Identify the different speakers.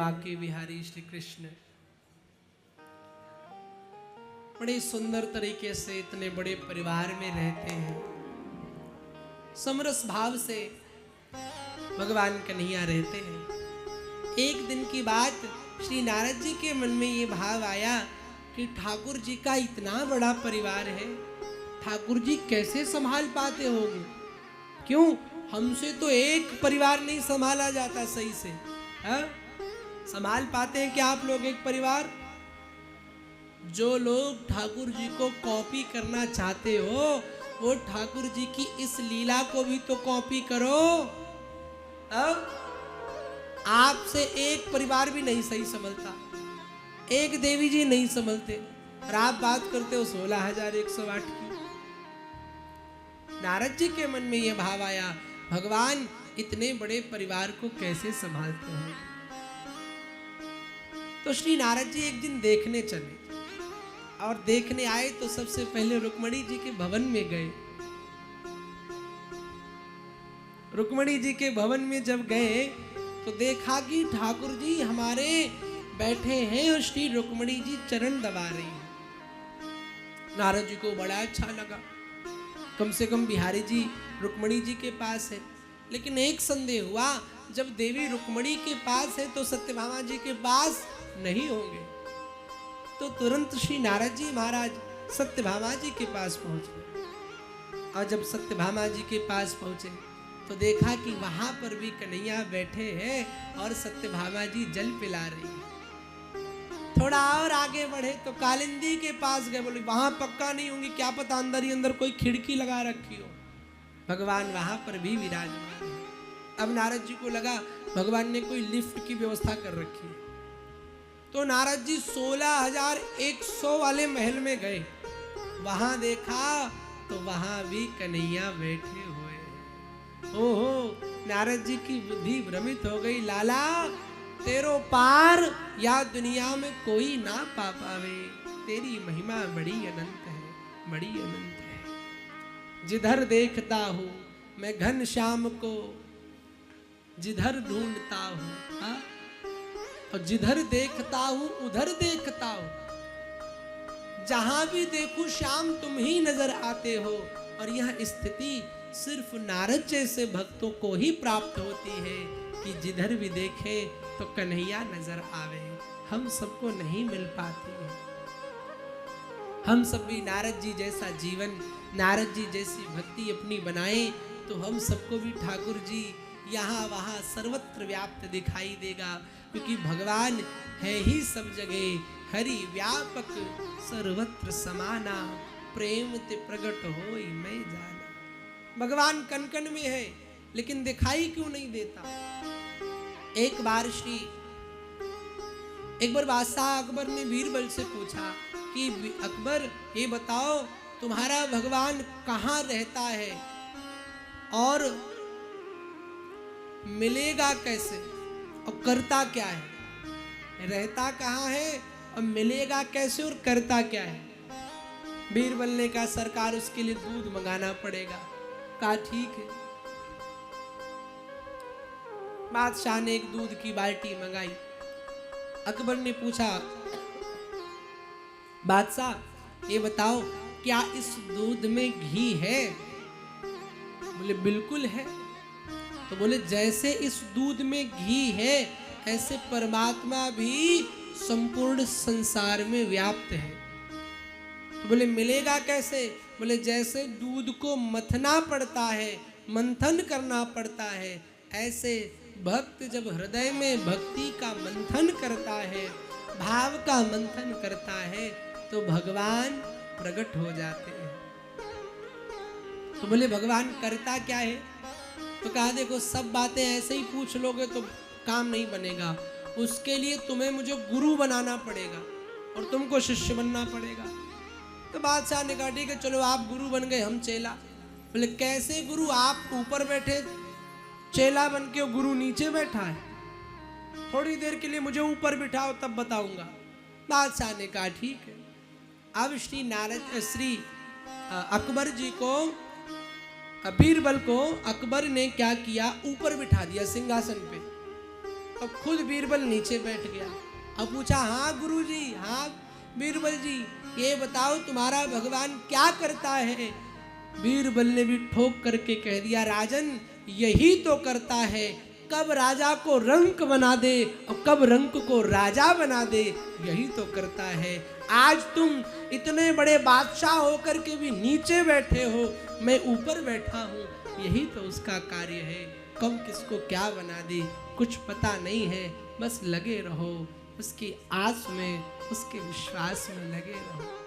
Speaker 1: बांके बिहारी श्री कृष्ण बड़े सुंदर तरीके से इतने बड़े परिवार में रहते हैं। समरस भाव से भगवान कन्हैया रहते हैं। एक दिन की बात, श्री नारद जी के मन में ये भाव आया कि ठाकुर जी का इतना बड़ा परिवार है, ठाकुर जी कैसे संभाल पाते होंगे? क्यों, हमसे तो एक परिवार नहीं संभाला जाता सही से। हाँ, संभाल पाते हैं क्या आप लोग एक परिवार? जो लोग ठाकुर जी को कॉपी करना चाहते हो, वो ठाकुर जी की इस लीला को भी तो कॉपी करो। अब आपसे एक परिवार भी नहीं सही संभलता, एक देवी जी नहीं संभलते, और आप बात करते हो 16,108 की। नारद जी के मन में यह भाव आया, भगवान इतने बड़े परिवार को कैसे संभालते हैं? तो श्री नारद जी एक दिन देखने चले, और देखने आए तो सबसे पहले रुक्मणी जी के भवन में गए। रुक्मणी जी के भवन में जब गए तो देखा कि ठाकुर जी हमारे बैठे हैं और श्री रुक्मणी जी चरण दबा रही हैं। नारद जी को बड़ा अच्छा लगा, कम से कम बिहारी जी रुक्मणी जी के पास है। लेकिन एक संदेह हुआ, जब देवी रुक्मणी के पास है तो सत्यभामा जी के पास नहीं होंगे। तो तुरंत श्री नारद जी महाराज सत्यभामा जी के पास पहुंचे, और जब सत्यभामा जी के पास पहुंचे तो देखा कि वहां पर भी कन्हैया बैठे हैं और सत्यभामा जी जल पिला रही है। थोड़ा और आगे बढ़े तो कालिंदी के पास गए, बोले वहां पक्का नहीं होंगी, क्या पता अंदर ही अंदर कोई खिड़की लगा रखी हो। भगवान वहां पर भी विराजमान है। अब नारद जी को लगा भगवान ने कोई लिफ्ट की व्यवस्था कर रखी है। तो नारद जी 16,100 वाले महल में गए, वहां देखा तो वहां भी कन्हैया बैठे हुए। ओहो, नारद जी की बुद्धि भ्रमित हो गई। लाला, तेरो पार या दुनिया में कोई ना पा पावे, तेरी महिमा बड़ी अनंत है, बड़ी अनंत है। जिधर देखता हूं मैं घन श्याम को, जिधर ढूंढता हूं, हाँ, और जिधर देखता हूं उधर देखता हूं। जहां भी देखूं श्याम तुम ही नजर आते हो। और यह स्थिति सिर्फ नारद जैसे भक्तों को ही प्राप्त होती है कि जिधर भी देखे तो कन्हैया नजर आवे। हम सबको नहीं मिल पाती है। हम सब भी नारद जी जैसा जीवन, नारद जी जैसी भक्ति अपनी बनाए तो हम सबको भी ठाकुर जी यहाँ वहाँ सर्वत्र व्याप्त दिखाई देगा। क्योंकि भगवान है ही सब जगह, हरि व्यापक सर्वत्र समाना, प्रेम ते प्रगट होई मैं जाना। भगवान कण कण में है, लेकिन दिखाई क्यों नहीं देता? एक बार बादशाह अकबर ने बीरबल से पूछा कि अकबर ये बताओ तुम्हारा भगवान कहाँ रहता है और मिलेगा कैसे और करता क्या है? रहता कहाँ है और मिलेगा कैसे और करता क्या है? बीरबल ने कहा सरकार उसके लिए दूध मंगाना पड़ेगा। कहा ठीक है। बादशाह ने एक दूध की बाल्टी मंगाई। अकबर ने पूछा बादशाह ये बताओ क्या इस दूध में घी है? बोले बिल्कुल है। तो बोले जैसे इस दूध में घी है ऐसे परमात्मा भी संपूर्ण संसार में व्याप्त है। तो बोले मिलेगा कैसे? बोले जैसे दूध को मथना पड़ता है, मंथन करना पड़ता है, ऐसे भक्त जब हृदय में भक्ति का मंथन करता है, भाव का मंथन करता है, तो भगवान प्रकट हो जाते हैं। तो बोले भगवान करता क्या है? तो कहा देखो सब बातें ऐसे ही पूछ लोगे तो काम नहीं बनेगा। उसके लिए तुम्हें मुझे गुरु बनाना पड़ेगा और तुमको शिष्य बनना पड़ेगा। तो बादशाह ने कहा ठीक है चलो आप गुरु बन गए, हम चेला। बोले कैसे गुरु? आप ऊपर बैठे चेला बन के, गुरु नीचे बैठा है। थोड़ी देर के लिए मुझे ऊपर बिठाओ तब बताऊंगा। बादशाह ने कहा ठीक है। अब श्री अकबर जी को, बीरबल को अकबर ने क्या किया, ऊपर बिठा दिया सिंहासन पे। अब खुद बीरबल नीचे बैठ गया। अब पूछा, हाँ गुरुजी, हाँ बीरबल जी, ये बताओ तुम्हारा भगवान क्या करता है? बीरबल ने भी ठोक करके कह दिया, राजन यही तो करता है, कब राजा को रंक बना दे और कब रंक को राजा बना दे, यही तो करता है। आज तुम इतने बड़े बादशाह होकर के भी नीचे बैठे हो, मैं ऊपर बैठा हूँ, यही तो उसका कार्य है। कब किसको क्या बना दे कुछ पता नहीं है, बस लगे रहो उसकी आस में, उसके विश्वास में लगे रहो।